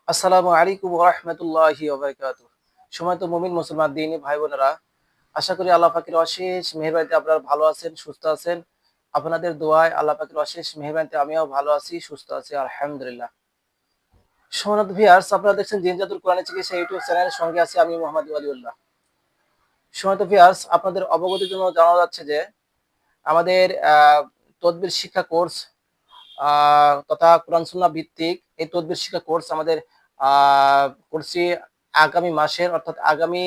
আসসালামু আলাইকুম ওয়া রাহমাতুল্লাহি ওয়া বারাকাতুহু। সম্মানিত মুমিন মুসলমান দিনী ভাই বোনেরা, আশা করি আল্লাহ পাকের অশেষ মেহেরবানিতে আপনারা ভালো আছেন, সুস্থ আছেন। আপনাদের দোয়ায় আল্লাহ পাকের অশেষ মেহেরবানিতে আমিও ভালো আছি, সুস্থ আছি আলহামদুলিল্লাহ। সম্মানিত ভিউয়ার্স, আপনারা দেখছেন দিন জাদুর কোরআনের চিকিৎসা ইউটিউব চ্যানেলের সঙ্গে আছি আমি মোহাম্মদ ওয়ালিউল্লাহ। সম্মানিত ভিউয়ার্স, আপনাদের অবগতির জন্য জানানো যাচ্ছে যে আমাদের তদবির শিক্ষা কোর্স তথা কোরআন সুন্নাহ ভিত্তিক এই তদবির শিক্ষা কোর্স আমাদের করছি আগামী মাসের অর্থাৎ আগামী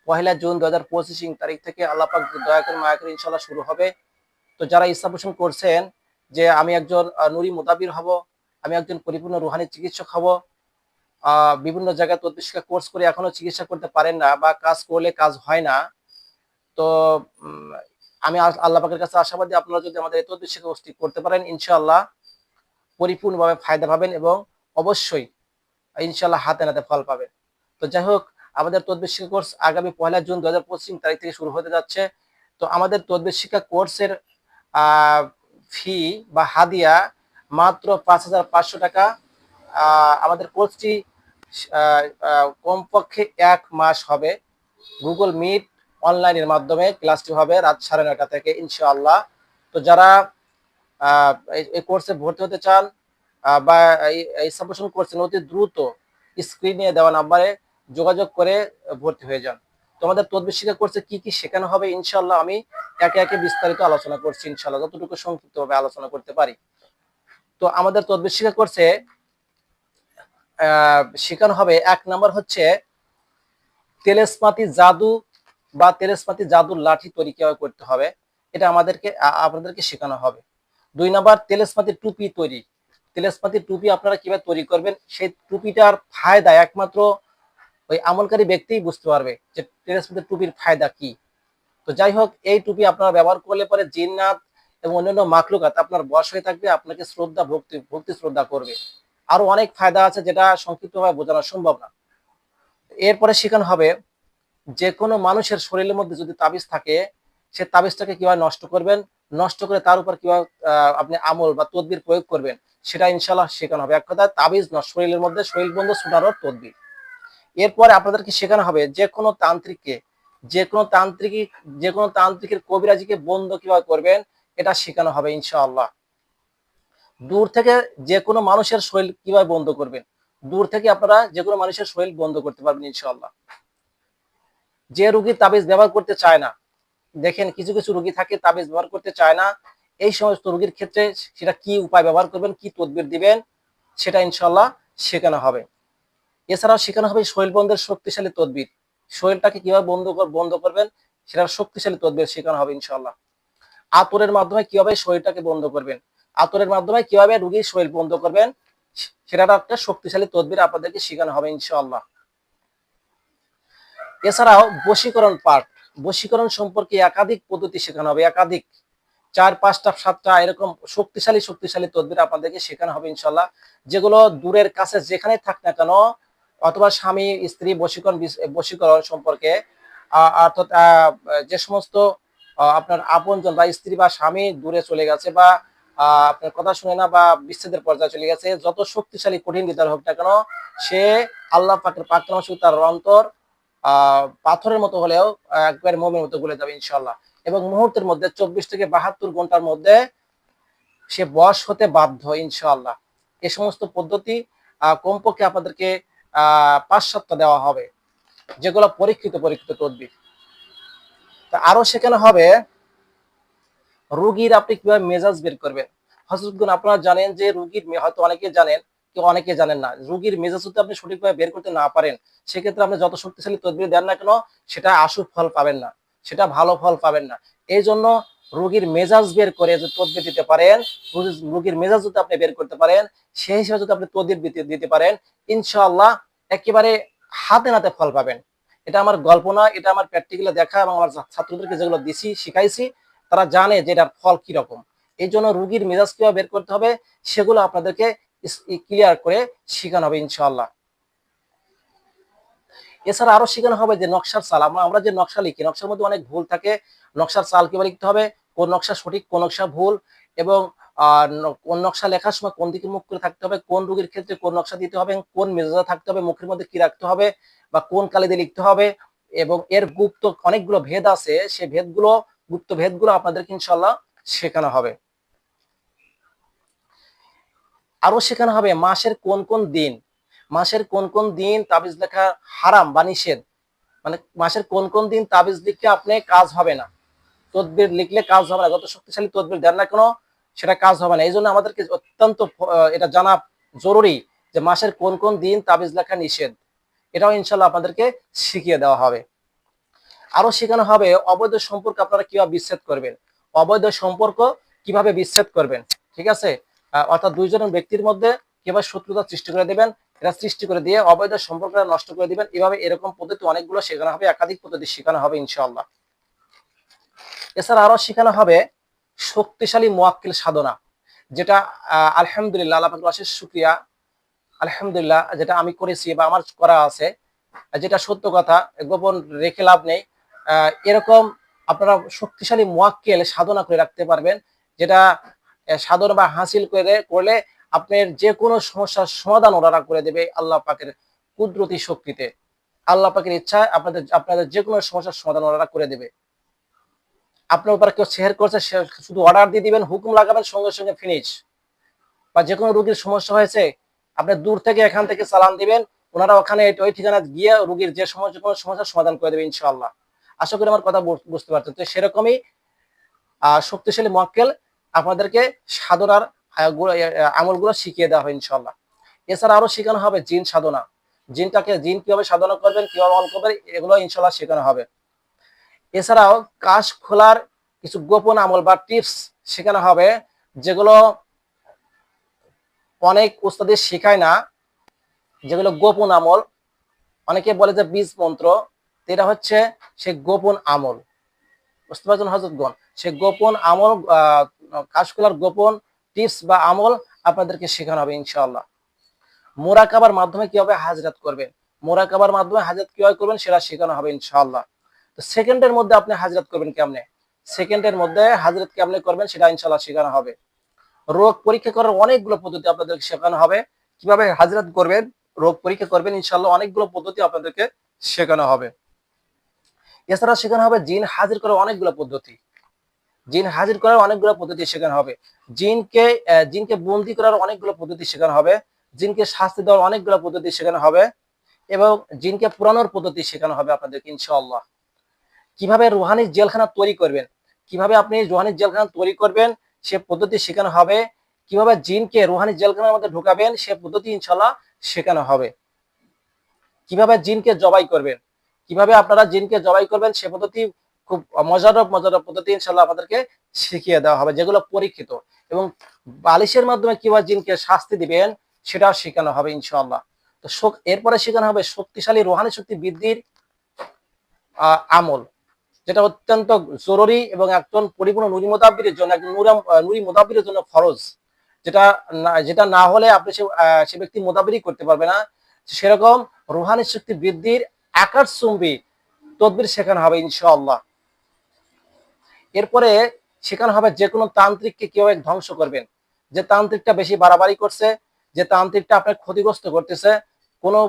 1 জুন 2025 তারিখ থেকে আল্লাহ পাক দয়া করে মায়া করে ইনশাআল্লাহ শুরু হবে। তো যারা ইচ্ছা পোষণ করছেন যে আমি একজন নুরি মুতাবির হব, আমি একজন পরিপূর্ণ রুহানি চিকিৎসক হব, বিভিন্ন জায়গায় তদবির শিক্ষা কোর্স করে এখনো চিকিৎসা করতে পারেন না বা কাজ করলে কাজ হয় না, তো উম, আমি আল্লাহ পাকের কাছে আশাবাদী আপনারা যদি আমাদের এই তদবির শিক্ষা কোর্সটি করতে পারেন ইনশাআল্লাহ পরিপূর্ণভাবে ফায়দা পাবেন এবং অবশ্যই ইনশাআল্লাহ হাতে নাতে ফল পাবেন। তো যাই হোক, আমাদের তদবির শিক্ষা কোর্স আগামী 1 জুন 2025 তারিখ থেকে শুরু হতে যাচ্ছে। তো আমাদের তদবির শিক্ষা কোর্সের ফি বা হাদিয়া মাত্র 5,500 টাকা। আমাদের কোর্সটি কমপক্ষে 1 মাস হবে। গুগল মিট অনলাইনের মাধ্যমে ক্লাসটি হবে রাত 9:30 থেকে ইনশাআল্লাহ। তো যারা এই কোর্সে ভর্তি হতে চান বা এই সাবস্ক্রিপশন করছেন অতি দ্রুত স্ক্রিনে দেওয়া নাম্বারে যোগাযোগ করে ভর্তি হয়ে যান। তোমাদের তদবির শিক্ষা কোর্সে কি কি শেখানো হবে ইনশাআল্লাহ আমি একে একে বিস্তারিত আলোচনা করছি ইনশাআল্লাহ, যতটুকু সংক্ষিপ্তভাবে আলোচনা করতে পারি। তো আমাদের তদবির শিক্ষা কোর্সে শেখানো হবে 1 নাম্বার হচ্ছে তেলেসমাতি জাদু বা তেলেসমাতি জাদুর লাঠি তৈরি কিভাবে করতে হবে, এটা আপনাদেরকে শেখানো হবে। 2 নাম্বার তেলেসমাতি টুপি তৈরি। তেলেসমাতি টুপি আপনারা কিভাবে তৈরি করবেন, সেই টুপিটার ফায়দা একমাত্র ওই আমলকারী ব্যক্তিই বুঝতে পারবে যে তেলেসমাতি টুপির ফায়দা কি। তো যাই হোক, এই টুপি আপনারা ব্যবহার করলে পরে জিন্নাত এবং অন্যান্য মাখলুকাত আপনার বশ হয়ে থাকবে, আপনাকে শ্রদ্ধা ভক্তি শ্রদ্ধা করবে। আরো অনেক ফায়দা আছে যেটা সংক্ষিপ্তভাবে বোঝানো সম্ভব না। এরপরে শেখানো হবে যে কোনো মানুষের শরীরের মধ্যে যদি তাবিজ থাকে, সে তাবিজটাকে কিভাবে নষ্ট করবেন, নষ্ট করে তার উপর কিভাবে আপনি আমল বা তদবির প্রয়োগ করবেন, সেটা ইনশাল্লাহ শেখানো হবে। এক কথায় তাবিজ নষ্ট, শরীরের মধ্যে শরীর বন্ধ ছুটানোর তদবির। এরপরে আপনাদেরকে শেখানো হবে যে কোনো তান্ত্রিকের কবিরাজিকে বন্ধ কিভাবে করবেন, এটা শেখানো হবে ইনশাআল্লাহ। দূর থেকে যে কোনো মানুষের শরীর কিভাবে বন্ধ করবেন, দূর থেকে আপনারা যে কোনো মানুষের শরীর বন্ধ করতে পারবেন ইনশাআল্লাহ। যে রোগী তাবিজ ব্যবহার করতে চায় না, দেখেন কিছু কিছু রোগী থাকে তাবিজ ব্যবহার করতে চায় না, এই সমস্ত রোগীর ক্ষেত্রে সেটা কি উপায় ব্যবহার করবেন, কি তদবির দিবেন, সেটা ইনশাল্লাহ শেখানো হবে। এছাড়াও শেখানো হবে শরীর বন্ধের শক্তিশালী তদবির, শরীরটাকে কিভাবে বন্ধ করবেন সেটার শক্তিশালী তদবির শেখানো হবে ইনশাল্লাহ। আতরের মাধ্যমে কিভাবে শরীরটাকে বন্ধ করবেন, আতরের মাধ্যমে কিভাবে রোগীর শরীর বন্ধ করবেন, সেটার একটা শক্তিশালী তদবির আপনাদেরকে শেখানো হবে ইনশাআল্লাহ। এছাড়াও বশীকরণ পাঠ, বশীকরণ সম্পর্কে একাধিক পদ্ধতি শেখানো হবে, একাধিক 4, 5টা, 7টা এরকম শক্তিশালী তদবির আপনাদেরকে শেখানো হবে ইনশাল্লাহ, যেগুলো দূরের কাছে যেখানে থাক না কেন, অথবা স্বামী স্ত্রী বশীকরণ সম্পর্কে অর্থাৎ যে সমস্ত আপনার আপনজন বা স্ত্রী বা স্বামী দূরে চলে গেছে বা আপনার কথা শুনে না বা বিচ্ছেদের পর্যায়ে চলে গেছে, যত শক্তিশালী কঠিন বিদ্যার হোক না কেন, সে আল্লাহ পাকের প্রার্থনা শুধু তার অন্তর পাথরের মতো হলেও একবার মোমের মতো গলে যাবে ইনশাল্লাহ, এবং মুহূর্তের মধ্যে 24 থেকে 72 ঘন্টার মধ্যে সে বশ হতে বাধ্য ইনশাআল্লাহ। এই সমস্ত পদ্ধতি কমপক্ষে আপনাদেরকে 5-7টা দেওয়া হবে, যেগুলো পরীক্ষিত তদবির। তা আরো সেখানে হবে রোগীর আপনি কিভাবে মেজাজ বের করবেন। হযরতগণ আপনারা জানেন যে রোগীর হয়তো অনেকে জানেন, কেউ অনেকে জানেন না, রোগীর মেজাজ যদি আপনি সঠিকভাবে বের করতে না পারেন, সেক্ষেত্রে আপনি যত শক্তিশালী তদবির দেন না কেন, সেটা আশু ফল পাবেন না, সেটা ভালো ফল পাবেন না। এই জন্য রোগীর মেজাজ বের করে যদি তদবির দিতে পারেন, রোগীর মেজাজ যদি আপনি বের করতে পারেন, সেই হিসেবে যদি আপনি তদবির দিতে পারেন, ইনশাআল্লাহ একেবারে হাতে নাতে ফল পাবেন। এটা আমার গল্প না, এটা আমার প্র্যাকটিক্যালি দেখা এবং আমার ছাত্রদেরকে যেগুলো দিছি শিখাইছি, তারা জানে যে এটার ফল কি রকম। এই জন্য রোগীর মেজাজ কিভাবে বের করতে হবে সেগুলো আপনাদেরকে ক্লিয়ার করে শেখানো হবে ইনশাআল্লাহ। এছাড়া আরো শেখানো হবে যে নকশার চাল, আমরা যে নকশা লিখি, নকশার মধ্যে অনেক ভুল থাকে, নকশার চাল কিভাবে লিখতে হবে, কোন নকশা সঠিক কোন নকশা ভুল, এবং কোন নকশা লেখার সময় কোন দিকে মুখ করে থাকতে হবে, কোন রোগীর ক্ষেত্রে কোন নকশা দিতে হবে, কোন মেজাজে থাকতে হবে, মুখের মধ্যে কি রাখতে হবে বা কোন কালি দিয়ে লিখতে হবে, এবং এর গুপ্ত অনেকগুলো ভেদ আছে, সেই গুপ্ত ভেদগুলো আপনাদেরকে ইনশাআল্লাহ শেখানো হবে। আরো শেখানো হবে মাসের কোন কোন দিন তাবিজ লেখা হারাম বা নিষেধ, মানে মাসের কোন কোন দিন তাবিজ লিখলে আপনি কাজ হবে না, তদবির লিখলে কাজ হবে না, যত শক্তিশালী তদবির দেন না কেন সেটা কাজ হবে না। এই জন্য আমাদেরকে অত্যন্ত এটা জানা জরুরি যে মাসের কোন কোন দিন তাবিজ লেখা নিষেধ, এটাও ইনশাল্লাহ আপনাদেরকে শিখিয়ে দেওয়া হবে। আরো শেখানো হবে অবৈধ সম্পর্ক আপনারা কিভাবে বিচ্ছেদ করবেন, অবৈধ সম্পর্ক কিভাবে বিচ্ছেদ করবেন, ঠিক আছে। অর্থাৎ দুইজন ব্যক্তির মধ্যে কিভাবে শত্রুতা সৃষ্টি করে দেবেন, এটা সৃষ্টি করে দিয়ে অবৈধ সম্পর্কটা নষ্ট করে দিবেন, এভাবে এরকম পদ্ধতি অনেকগুলো শেখানো হবে, একাধিক পদ্ধতি শেখানো হবে ইনশাআল্লাহ। এছাড়া আরো শেখানো হবে শক্তিশালী মুয়াক্কিল সাধনা, যেটা আলহামদুলিল্লাহ আল্লাহ পাকের অশেষ শুকরিয়া, আলহামদুলিল্লাহ যেটা আমি করেছি বা আমার করা আছে, যেটা সত্য কথা, গোপন রেখে লাভ নেই। এরকম আপনারা শক্তিশালী মুয়াক্কিল সাধনা করে রাখতে পারবেন, যেটা সাধনা বা হাসিল করলে আপনার যে কোনো সমস্যার সমাধান ওনারা করে দেবে আল্লাহ পাকের কুদরতি শক্তিতে, আল্লাহ পাকের ইচ্ছায় আপনাদের যে কোনো সমস্যার সমাধান ওনারা করে দেবে। আপনার উপর কেউ শেয়ার করছে, শুধু অর্ডার দিয়ে দিবেন, হুকুম লাগাবেন, সঙ্গে সঙ্গে ফিনিশ। বা যে কোনো রোগীর সমস্যা হয়েছে, আপনি দূর থেকে এখান থেকে চালান দিবেন, ওনারা ওখানে ওই ঠিকানা গিয়ে রোগীর যে সমস্যা, কোনো সমস্যার সমাধান করে দেবে ইনশাআল্লাহ। আশা করি আমার কথা বুঝতে পারছেন। তো সেরকমই শক্তিশালী মুয়াক্কিল আপনাদেরকে সাধনার আমলগুলো শিখিয়ে দেওয়া হয় ইনশাআল্লাহ। এছাড়া আরো শেখানো হবে জিন সাধনা, জিন কিভাবে সাধনা করবেন, কিভাবে অন করবেন, এগুলো ইনশাআল্লাহ শেখানো হবে। এছাড়াও কাশ খোলার কিছু গোপন আমল বা টিপস শেখানো হবে, যেগুলো অনেক উস্তাদের শেখায় না, যেগুলো গোপন আমল। অনেকে বলে যে বীজ মন্ত্র, এটা হচ্ছে সে গোপন আমল, বুঝতে পারছেন হযরতগণ, সে গোপন আমল, কাশ খোলার গোপন টিপস বা আমল আপনাদেরকে শেখানো হবে ইনশাআল্লাহ। মোরাকাবার মাধ্যমে কিভাবে হাজরাত করবেন, মোরাকাবার মাধ্যমে হাজরাত কিভাবে করবেন সেটা শেখানো হবে ইনশাআল্লাহ। তো সেকেন্ডের মধ্যে আপনি হাজরাত করবেন কেমনে, সেকেন্ডের মধ্যে হাজরাত কেমনে করবেন সেটা ইনশাআল্লাহ শেখানো হবে। রোগ পরীক্ষা করার অনেকগুলো পদ্ধতি আপনাদেরকে শেখানো হবে, কিভাবে হাজরাত করবেন, রোগ পরীক্ষা করবেন, ইনশাআল্লাহ অনেকগুলো পদ্ধতি আপনাদেরকে শেখানো হবে। এছাড়া শেখানো হবে জিন হাজির করার অনেকগুলো পদ্ধতি, জিন হাজির করার অনেকগুলো পদ্ধতি শেখানো হবে, জিনকে বন্দী করার অনেকগুলো পদ্ধতি শেখানো হবে, জিনকে শাস্তি দেওয়ার অনেকগুলো পদ্ধতি শেখানো হবে, এবং জিনকে পুরানোর পদ্ধতি শেখানো হবে আপনাদেরকে ইনশাআল্লাহ। কিভাবে রুহানি জেলখানা তৈরি করবেন, কিভাবে আপনি রুহানি জেলখানা তৈরি করবেন সে পদ্ধতি শেখানো হবে, কিভাবে জিনকে রুহানি জেলখানার মধ্যে ঢুকাবেন সে পদ্ধতি ইনশাআল্লাহ শেখানো হবে, কিভাবে জিনকে জবাই করবেন, কিভাবে আপনারা জিনকে জবাই করবেন সে পদ্ধতি, খুব মজার পদ্ধতি ইনশাআল্লাহ আপনাদেরকে শিখিয়ে দেওয়া হবে, যেগুলো পরীক্ষিত। এবং বালিশের মাধ্যমে কিভাবে জিনকে শাস্তি দিবেন সেটাও শেখানো হবে ইনশাআল্লাহ। তো এরপরে শেখানো হবে শক্তিশালী রুহানি শক্তি বৃদ্ধির আমল, যেটা অত্যন্ত জরুরি এবং একজন পরিপূর্ণ নুরি মোদাব্বিরের জন্য, একজন নুরি মোদাব্বিরের জন্য ফরজ, যেটা না হলে আপনি সে ব্যক্তি মোদাব্বিরই করতে পারবে না। সেরকম রুহানি শক্তি বৃদ্ধির আকাশচুম্বী তদবির শেখানো হবে ইনশাআল্লাহ। এরপরে শেখানো হবে যে কোনো তান্ত্রিককে কিভাবে ধ্বংস করবেন, যে তান্ত্রিকটা বেশি বাড়াবাড়ি করছে, যে তান্ত্রিকটা আপনার ক্ষতিগ্রস্ত করতেছে, কোনো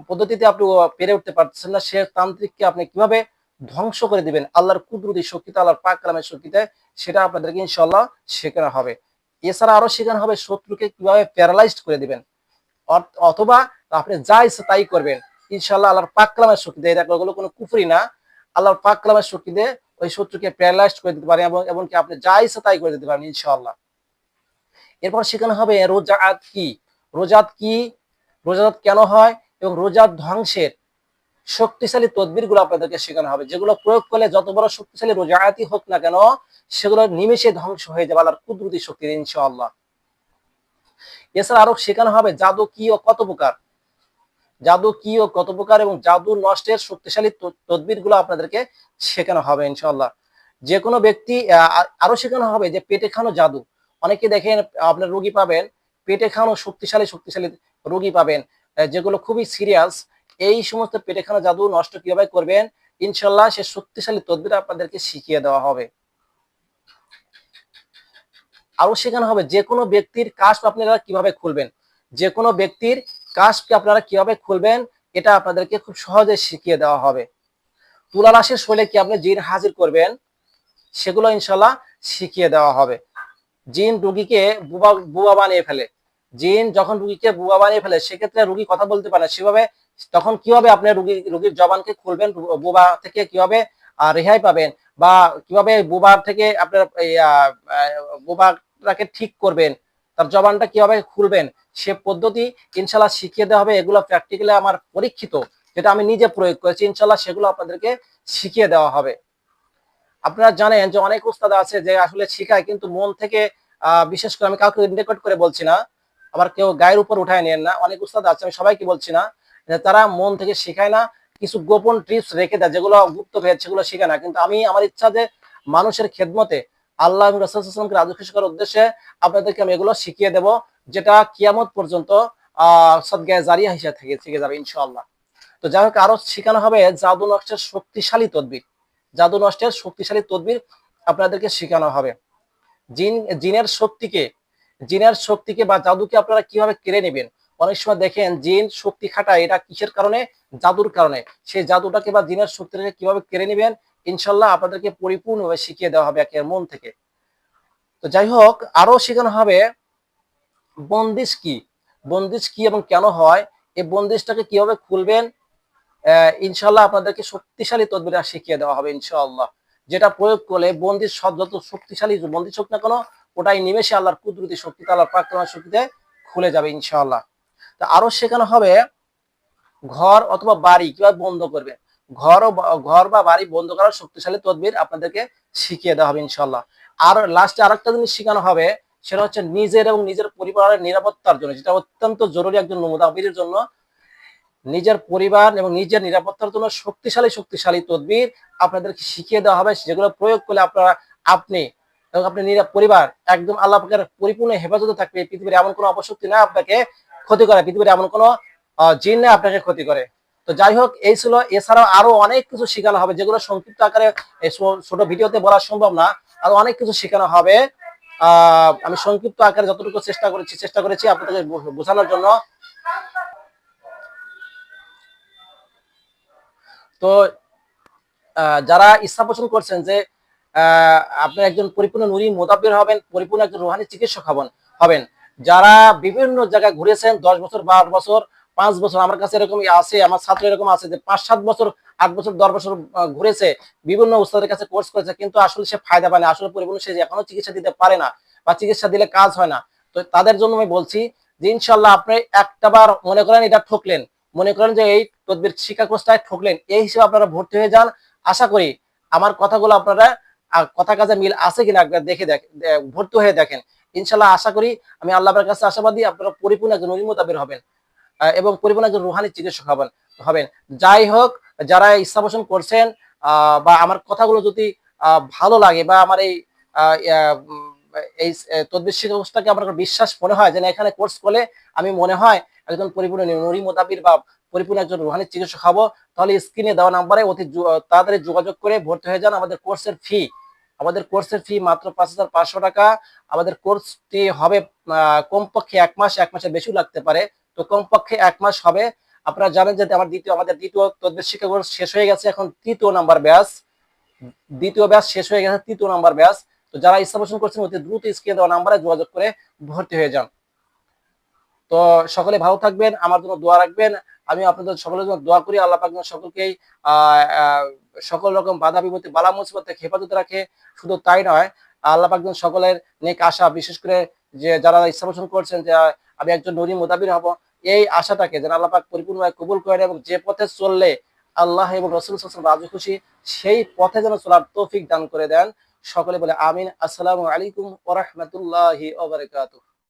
পদ্ধতিতে আপনি পেরে উঠতে পারতেছেন না, সে তান্ত্রিককে আপনি কিভাবে ধ্বংস করে দিবেন আল্লাহর কুদরতি শক্তিতে, আল্লাহর পাক কালামের শক্তিতে, সেটা আপনাদেরকে ইনশাআল্লাহ শেখানো হবে। এছাড়া আরো শেখানো হবে শত্রুকে কিভাবে প্যারালাইজড করে দিবেন, অথবা আপনি যা ইচ্ছা তাই করবেন ইনশাআল্লাহ আল্লাহর পাক কালামের শক্তিতে, এগুলো কোনো কুফরি না, আল্লাহর পাক কালামের শক্তিতে ওই শত্রুকে প্যারালাইজড করে দিতে পারেন, এবং এমনকি আপনি যা ইচ্ছা তাই করে দিতে পারেন ইনশাআল্লাহ। এরপর শেখানো হবে রোজাত কি, রোজাত কি, রোজাত কেন হয়, এবং রোজাত ধ্বংসের শক্তিশালী তদবির গুলো আপনাদেরকে শেখানো হবে, যেগুলো প্রয়োগ করলে যত বড় শক্তিশালী রোজাআতই হোক না কেন সেগুলো নিমেষে ধ্বংস হয়ে যাবে আল্লাহর কুদরতি শক্তিতে ইনশাআল্লাহ। এছাড়া আরো শেখানো হবে জাদু কি ও কত প্রকার, জাদু কি ও কত প্রকার, এবং জাদু নষ্টের শক্তিশালী তদবির গুলো আপনাদেরকে শেখানো হবে ইনশাআল্লাহ। যে কোনো ব্যক্তি আরো শেখানো হবে যে পেটে খানো জাদু, অনেকে দেখেন আপনার রোগী পাবেন পেটে খানো শক্তিশালী রোগী পাবেন, যেগুলো খুবই সিরিয়াস, এই সমস্ত পেটে খানো জাদু নষ্ট কিভাবে করবেন ইনশাআল্লাহ সে শক্তিশালী তদবির আপনাদেরকে শিখিয়ে দেওয়া হবে। আরো শেখানো হবে যে কোনো ব্যক্তির কাস্প আপনারা কিভাবে খুলবেন, যে কোনো ব্যক্তির কাস্পকে আপনারা কিভাবে খুলবেন এটা আপনাদেরকে খুব সহজে শিখিয়ে দেওয়া হবে। তুলা রাশির শৈলে কি আপনি জিন হাজির করবেন সেগুলো ইনশাল্লাহ শিখিয়ে দেওয়া হবে। জিন রুগীকে বুবা বুবা বানিয়ে ফেলে, জিন যখন রুগীকে বুবা বানিয়ে ফেলে সেক্ষেত্রে রুগী কথা বলতে পারে সেভাবে, তখন কিভাবে আপনি রুগীর জবানকে খুলবেন, বুবা থেকে কিভাবে রেহাই পাবেন, বা কিভাবে বুবার থেকে আপনার বুবাটাকে ঠিক করবেন, তার জবানটা কিভাবে খুলবেন সে পদ্ধতি ইনশাল্লাহ শিখিয়ে দেওয়া হবে। এগুলো প্র্যাকটিক্যালি আমার পরীক্ষিত, যেটা আমি নিজে প্রয়োগ করেছি, ইনশাল্লাহ সেগুলো আপনাদেরকে শিখিয়ে দেওয়া হবে। আপনারা জানেন যে অনেক উস্তাদ আছে যে আসলে শিখায় কিন্তু মন থেকে, বিশেষ করে আমি কাউকে রেকর্ড করে বলছি না, আবার কেউ গায়ের উপর উঠায় নেন না, অনেক উস্তাদ আছে আমি সবাইকে বলছি না, তারা মন থেকে শিখায় না, কিছু গোপন টিপস রেখে দেয় যেগুলো গুপ্ত ভেদ, সেগুলো শিখায় না। কিন্তু আমি আমার ইচ্ছা যে মানুষের খেদমতে আল্লাহ এবং রাসূল সাল্লাল্লাহু আলাইহি ওয়াসাল্লামকে রাজি খুশি করার উদ্দেশ্যে আপনাদেরকে আমি এগুলো শিখিয়ে দেব, যেটা কিয়ামত পর্যন্ত সদগায়ে জারিয়া হিসেবে থেকে যাবে ইনশাআল্লাহ। তো যাই হোক, আরো শেখানো হবে জাদু নষ্টের শক্তিশালী তদবির, জাদু নষ্টের শক্তিশালী তদবির আপনাদেরকে শেখানো হবে। জিনের শক্তিকে, জিনের শক্তিকে বা জাদুকে আপনারা কিভাবে কেড়ে নেবেন। অনেক সময় দেখেন জিন শক্তি খাটায়, এটা কিসের কারণে? জাদুর কারণে। সেই জাদুটাকে বা জিনের শক্তিটাকে কিভাবে কেড়ে নেবেন ইনশাল্লাহ আপনাদেরকে পরিপূর্ণভাবে শিখিয়ে দেওয়া হবে একের মন থেকে। তো যাই হোক, আরো শেখানো হবে বন্দিশ কি, বন্দিশ কি এবং কেন হয়, এই বন্দিশটাকে কিভাবে খুলবেন ইনশাল্লাহ আপনাদেরকে শক্তিশালী তদবির শিখিয়ে দেওয়া হবে ইনশাআল্লাহ, যেটা প্রয়োগ করলে বন্দির সব যত শক্তিশালী বন্দিশ হোক না কেন ওটাই নিমেষে আল্লাহর কুদরতি শক্তিতে, আল্লাহর প্রাকরণ শক্তিতে খুলে যাবে ইনশাআল্লাহ। তো আরো শেখানো হবে ঘর অথবা বাড়ি কিভাবে বন্ধ করবে, ঘর বা বাড়ি বন্ধ করার শক্তিশালী তদবির আপনাদেরকে শিখিয়ে দেওয়া হবে ইনশাআল্লাহ। আর লাস্টে আরেকটা জিনিস শেখানো হবে, সেটা হচ্ছে নিজের এবং নিজের পরিবারের নিরাপত্তার জন্য, যেটা অত্যন্ত জরুরি একজন মুতাবিরের জন্য। নিজের পরিবার এবং নিজের নিরাপত্তার জন্য শক্তিশালী শক্তিশালী তদবির আপনাদেরকে শিখিয়ে দেওয়া হবে, যেগুলো প্রয়োগ করলে আপনি এবং আপনি পরিবার একদম আল্লাহ পাকের পরিপূর্ণ হেফাজতে থাকবে। পৃথিবীর এমন কোনো অপশক্তি না আপনাকে ক্ষতি করে, পৃথিবীর এমন কোনো জিন না আপনাকে ক্ষতি করে। তো যাই হোক, এই ছিল। এছাড়াও আরো অনেক কিছু শেখানো হবে যেগুলো সংক্ষিপ্ত আকারে ছোট ভিডিওতে বলা সম্ভব না, আরো অনেক কিছু শেখানো হবে। আমি সংক্ষিপ্ত আকারে যতটুকু চেষ্টা করেছি আপনাদের বোঝানোর জন্য। তো যারা ইচ্ছা পোষণ করছেন যে আপনি একজন পরিপূর্ণ নুরি মোদাব্বির হবেন, পরিপূর্ণ একজন রুহানি চিকিৎসক হবেন, যারা বিভিন্ন জায়গায় ঘুরেছেন 10 বছর 12 বছর 5 বছর, আমার কাছে এরকম আছে, আমার ছাত্র এরকম আছে যে 5-7 বছর 8 বছর 10 বছর ঘুরেছে, বিভিন্ন উস্তাদের কাছে কোর্স করেছে, কিন্তু আসলে সে ফায়দা পায় না, আসলে পরিপূর্ণ সে এখনো চিকিৎসা দিতে পারে না, বা চিকিৎসা দিলে কাজ হয় না। তো তাদের জন্য আমি বলছি যে ইনশাল্লাহ আপনি একটাবার মনে করেন এটা ঠকলেন, মনে করেন যে এই তদবির শিক্ষা কোর্সটায় ঠকলেন, এই হিসেবে আপনারা ভর্তি হয়ে যান। আশা করি আমার কথাগুলো আপনারা কথা কাজে মিল আছে কিনা একবার ভর্তি হয়ে দেখেন। ইনশাল্লাহ আশা করি, আমি আল্লাহর কাছে আশাবাদী আপনারা পরিপূর্ণ একজন নবী মোতাবের হবেন এবং পরিপূর্ণ একজন রুহানি চিকিৎসক হবেন। যাই হোক, যারা ইচ্ছা পোষণ করছেন বা আমার কথাগুলো যদি ভালো লাগে, বা আমার এই তদবির শিক্ষাটাকে আপনার বিশ্বাস মনে হয় যে না এখানে কোর্স করলে আমি মনে হয় একজন পরিপূর্ণ নূরি মোতাবির বা পরিপূর্ণ একজন রুহানি চিকিৎসক হবো, তাহলে স্ক্রিনে দেওয়া নাম্বারে অতি তাড়াতাড়ি যোগাযোগ করে ভর্তি হয়ে যান। আমাদের কোর্সের ফি মাত্র 5,500 টাকা। আমাদের কোর্সটি হবে কমপক্ষে 1 মাস, 1 মাসের বেশিও লাগতে পারে, তো কমপক্ষে 1 মাস হবে। আপনারা জানেন যে আমাদের দ্বিতীয় তদবির শিক্ষা কোর্স শেষ হয়ে গেছে, এখন তৃতীয় নাম্বার ব্যাচ, দ্বিতীয় ব্যাচ শেষ হয়ে গেছে, তৃতীয় নাম্বার ব্যাচ। তো যারা ইচ্ছা পোষণ করছেন অতি দ্রুত স্ক্রিনে দেওয়া নাম্বারে যোগাযোগ করে ভর্তি হয়ে যান। তো সকলে ভালো থাকবেন, আমার জন্য দোয়া রাখবেন। আমি আপনাদের সকলের জন্য দোয়া করি আল্লাহ পাক সকলকেই সকল রকম বাধা বিপত্তি বালা মুসিবত থেকে হেফাজতে রাখে। শুধু তাই নয়, আল্লাহ পাক সকলের নেক আশা, বিশেষ করে যে যারা ইচ্ছা পোষণ করছেন যে আমি একজন নূরি মুতাবির হব, এই আশাটাকে যেন আল্লাহ পাক পরিপূর্ণভাবে কবুল করেন, এবং যে পথে চললে আল্লাহ এবং রাসূল সাল্লাল্লাহু আলাইহি ওয়াসাল্লাম রাজি খুশি সেই পথে যেন চলার তৌফিক দান করে দেন। সকলে বলে আমিন। আসসালামু আলাইকুম ওয়া রাহমাতুল্লাহি ওয়া বারাকাতুহু।